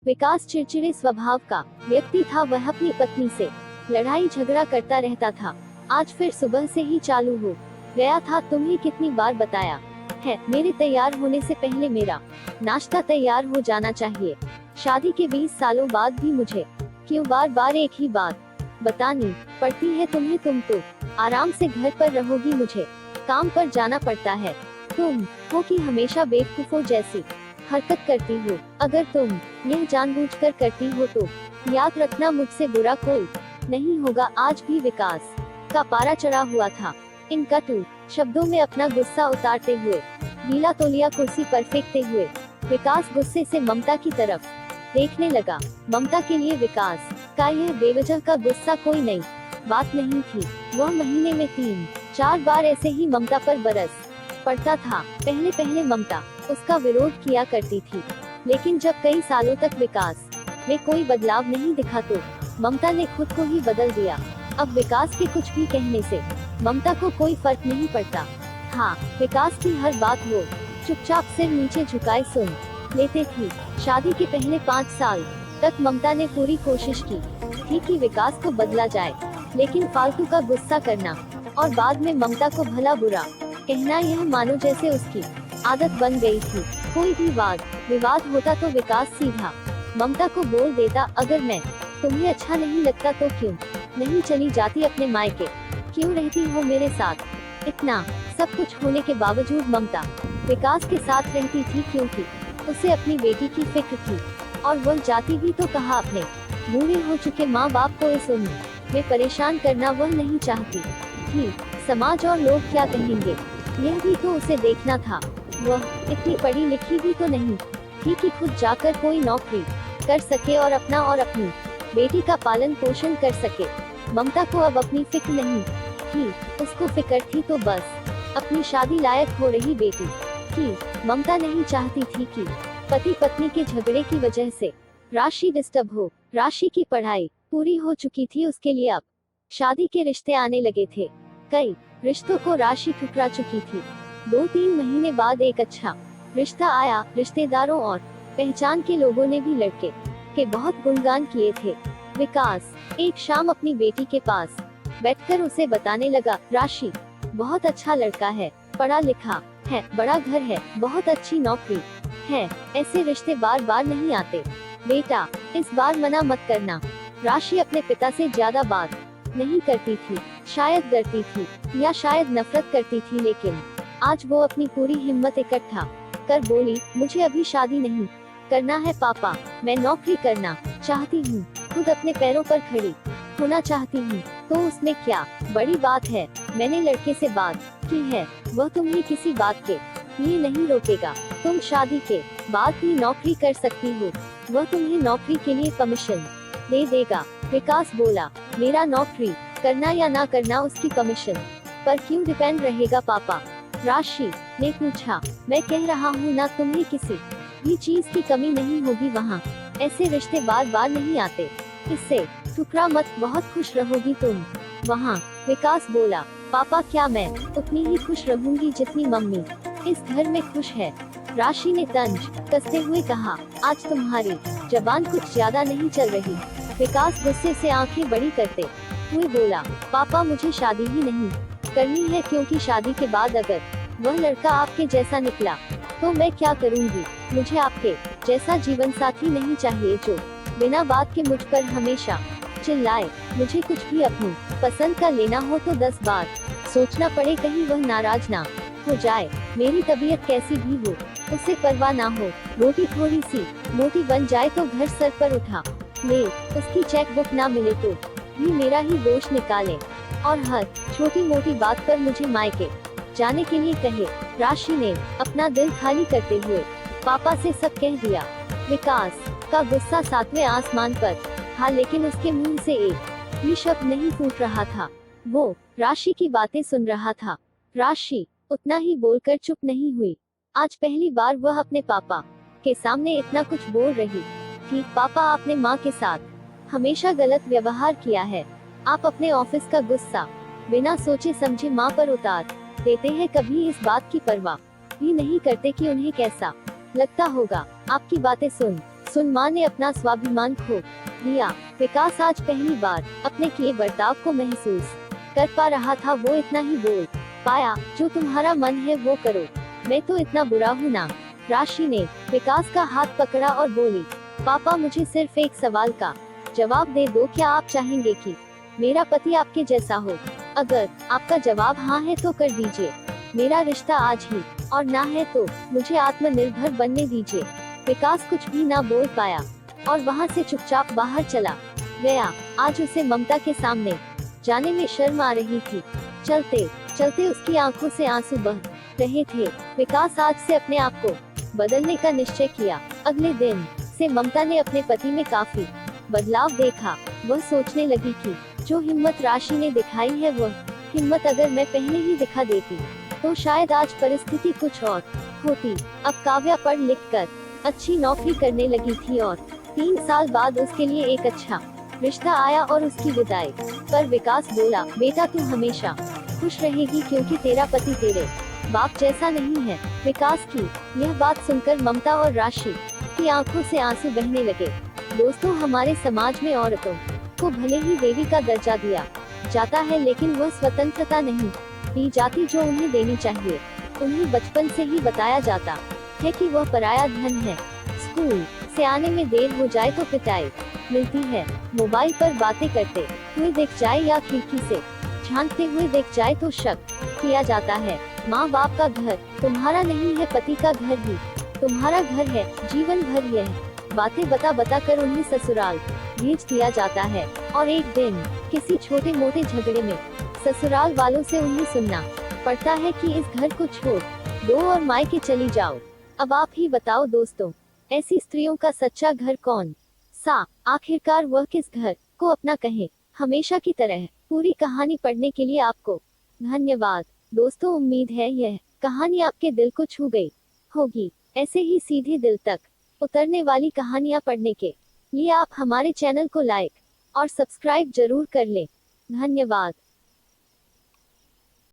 विकास चिड़चिड़े स्वभाव का व्यक्ति था। वह अपनी पत्नी से लड़ाई झगड़ा करता रहता था। आज फिर सुबह से ही चालू हो गया था। तुम्हें कितनी बार बताया है, मेरे तैयार होने से पहले मेरा नाश्ता तैयार हो जाना चाहिए। शादी के 20 सालों बाद भी मुझे क्यों बार बार एक ही बात बतानी पड़ती है तुम्हें? तुम तो आराम से घर पर रहोगी, मुझे काम पर जाना पड़ता है। तुम हो कि हमेशा बेवकूफों जैसी हरकत करती हो। अगर तुम यह जानबूझकर करती हो तो याद रखना मुझसे बुरा कोई नहीं होगा। आज भी विकास का पारा चढ़ा हुआ था। इन कटु शब्दों में अपना गुस्सा उतारते हुए, गीला तौलिया कुर्सी पर फेंकते हुए, विकास गुस्से से ममता की तरफ देखने लगा। ममता के लिए विकास का यह बेवजह का गुस्सा कोई नई बात नहीं थी। वह महीने में 3-4 बार ऐसे ही ममता पर बरस पड़ता था। पहले पहले ममता उसका विरोध किया करती थी, लेकिन जब कई सालों तक विकास में कोई बदलाव नहीं दिखा तो ममता ने खुद को ही बदल दिया। अब विकास के कुछ भी कहने से ममता को कोई फर्क नहीं पड़ता। हाँ, विकास की हर बात वो चुपचाप सिर नीचे झुकाए सुन लेते थी। शादी के पहले 5 साल तक ममता ने पूरी कोशिश की थी कि विकास को बदला जाए, लेकिन फालतू का गुस्सा करना और बाद में ममता को भला बुरा कहना, यह मानो जैसे उसकी आदत बन गई थी। कोई भी वाद विवाद होता तो विकास सीधा ममता को बोल देता, अगर मैं तुम्हें अच्छा नहीं लगता तो क्यों नहीं चली जाती अपने मायके, क्यों रहती हो मेरे साथ? इतना सब कुछ होने के बावजूद ममता विकास के साथ रहती थी क्योंकि उसे अपनी बेटी की फिक्र थी, और वह जाती भी तो कहा अपने बूढ़े हो चुके माँ बाप को इस उम्र में परेशान करना वह नहीं चाहती थी। समाज और लोग क्या कहेंगे, यह भी तो उसे देखना था। वह इतनी पढ़ी लिखी भी तो नहीं थी कि खुद जाकर कोई नौकरी कर सके और अपना और अपनी बेटी का पालन पोषण कर सके। ममता को अब अपनी फिक्र नहीं थी, उसको फिक्र थी तो बस अपनी शादी लायक हो रही बेटी की। ममता नहीं चाहती थी कि पति पत्नी के झगड़े की वजह से राशि डिस्टर्ब हो। राशि की पढ़ाई पूरी हो चुकी थी, उसके लिए अब शादी के रिश्ते आने लगे थे। कई रिश्तों को राशि ठुकरा चुकी थी। 2-3 महीने बाद एक अच्छा रिश्ता आया। रिश्तेदारों और पहचान के लोगों ने भी लड़के के बहुत गुणगान किए थे। विकास एक शाम अपनी बेटी के पास बैठकर उसे बताने लगा, राशि बहुत अच्छा लड़का है, पढ़ा लिखा है, बड़ा घर है, बहुत अच्छी नौकरी है। ऐसे रिश्ते बार बार नहीं आते। बेटा, इस बार मना मत करना। राशि अपने पिता से ज्यादा बात नहीं करती थी, शायद डरती थी या शायद नफरत करती थी, लेकिन आज वो अपनी पूरी हिम्मत इकट्ठा कर बोली, मुझे अभी शादी नहीं करना है पापा, मैं नौकरी करना चाहती हूँ, खुद अपने पैरों पर खड़ी होना चाहती हूँ। तो उसमें क्या बड़ी बात है? मैंने लड़के से बात की है, वह तुम्हें किसी बात के लिए नहीं रोकेगा। तुम शादी के बाद भी नौकरी कर सकती हो, वह तुम्हें नौकरी के लिए कमीशन दे देगा। विकास बोला, मेरा नौकरी करना या ना करना उसकी कमीशन पर क्यों डिपेंड रहेगा पापा? राशि ने पूछा, मैं कह रहा हूँ ना, तुम्हें किसी भी चीज की कमी नहीं होगी वहाँ। ऐसे रिश्ते बार बार नहीं आते, इससे ठुकरा मत, बहुत खुश रहोगी तुम वहाँ। विकास बोला, पापा क्या मैं उतनी ही खुश रहूंगी जितनी मम्मी इस घर में खुश है? राशि ने तंज कसते हुए कहा, आज तुम्हारी जबान कुछ ज्यादा नहीं चल रही। विकास गुस्से से आंखें बड़ी करते हुए बोला, पापा मुझे शादी ही नहीं करनी है, क्योंकि शादी के बाद अगर वह लड़का आपके जैसा निकला तो मैं क्या करूंगी? मुझे आपके जैसा जीवन साथी नहीं चाहिए जो बिना बात के मुझ पर हमेशा चिल्लाए। मुझे कुछ भी अपनी पसंद का लेना हो तो 10 बार सोचना पड़े, कहीं वह नाराज ना हो जाए। मेरी तबीयत कैसी भी हो उसे परवाह ना हो, रोटी थोड़ी सी मोटी बन जाए तो घर सर पर उठा ले, उसकी चेक बुक ना मिले तो भी मेरा ही दोष निकाले, और हर छोटी मोटी बात पर मुझे मायके जाने के लिए कहे। राशि ने अपना दिल खाली करते हुए पापा से सब कह दिया। विकास का गुस्सा 7वें आसमान पर था, लेकिन उसके मुंह से एक भी शब्द नहीं फूट रहा था। वो राशि की बातें सुन रहा था। राशि उतना ही बोलकर चुप नहीं हुई। आज पहली बार वह अपने पापा के सामने इतना कुछ बोल रही थी। पापा, आपने माँ के साथ हमेशा गलत व्यवहार किया है। आप अपने ऑफिस का गुस्सा बिना सोचे समझे माँ पर उतार देते हैं, कभी इस बात की परवाह भी नहीं करते कि उन्हें कैसा लगता होगा। आपकी बातें सुन सुन माँ ने अपना स्वाभिमान खो दिया। विकास आज पहली बार अपने किए बर्ताव को महसूस कर पा रहा था। वो इतना ही बोल पाया, जो तुम्हारा मन है वो करो, मैं तो इतना बुरा हूँ ना। राशि ने विकास का हाथ पकड़ा और बोली, पापा मुझे सिर्फ एक सवाल का जवाब दे दो, क्या आप चाहेंगे कि मेरा पति आपके जैसा हो? अगर आपका जवाब हाँ है तो कर दीजिए मेरा रिश्ता आज ही, और ना है तो मुझे आत्मनिर्भर बनने दीजिए। विकास कुछ भी ना बोल पाया और वहाँ से चुपचाप बाहर चला गया। आज उसे ममता के सामने जाने में शर्म आ रही थी। चलते चलते उसकी आंखों से आंसू बह रहे थे। विकास आज से अपने आप को बदलने का निश्चय किया। अगले दिन से ममता ने अपने पति में काफी बदलाव देखा। वह सोचने लगी कि जो हिम्मत राशि ने दिखाई है, वह हिम्मत अगर मैं पहले ही दिखा देती तो शायद आज परिस्थिति कुछ और होती। अब काव्या पढ़ लिख कर अच्छी नौकरी करने लगी थी और 3 साल बाद उसके लिए एक अच्छा रिश्ता आया और उसकी विदाई पर विकास बोला, बेटा तू हमेशा खुश रहेगी क्योंकि तेरा पति तेरे बाप जैसा नहीं है। विकास की यह बात सुनकर ममता और राशि की आंखों से आंसू बहने लगे। दोस्तों, हमारे समाज में औरतों को भले ही देवी का दर्जा दिया जाता है, लेकिन वह स्वतंत्रता नहीं दी जाती जो उन्हें देनी चाहिए। उन्हें बचपन से ही बताया जाता है कि वह पराया धन है। स्कूल से आने में देर हो जाए तो पिटाई मिलती है। मोबाइल पर बातें करते हुए दिख जाए या खिड़की से झांकते हुए दिख जाए तो शक किया जाता है। माँ बाप का घर तुम्हारा नहीं है, पति का घर ही तुम्हारा घर है। जीवन भर यह बातें बता कर उन्हें ससुराल भेज दिया जाता है और एक दिन किसी छोटे मोटे झगड़े में ससुराल वालों से उन्हें सुनना पड़ता है कि इस घर को छोड़ दो और मायके चली जाओ। अब आप ही बताओ दोस्तों, ऐसी स्त्रियों का सच्चा घर कौन सा? आखिरकार वह किस घर को अपना कहे? हमेशा की तरह पूरी कहानी पढ़ने के लिए आपको धन्यवाद। दोस्तों, उम्मीद है यह कहानी आपके दिल को छू गई होगी। ऐसे ही सीधे दिल तक उतरने वाली कहानियाँ पढ़ने के लिए आप हमारे चैनल को लाइक और सब्सक्राइब जरूर कर लें। धन्यवाद।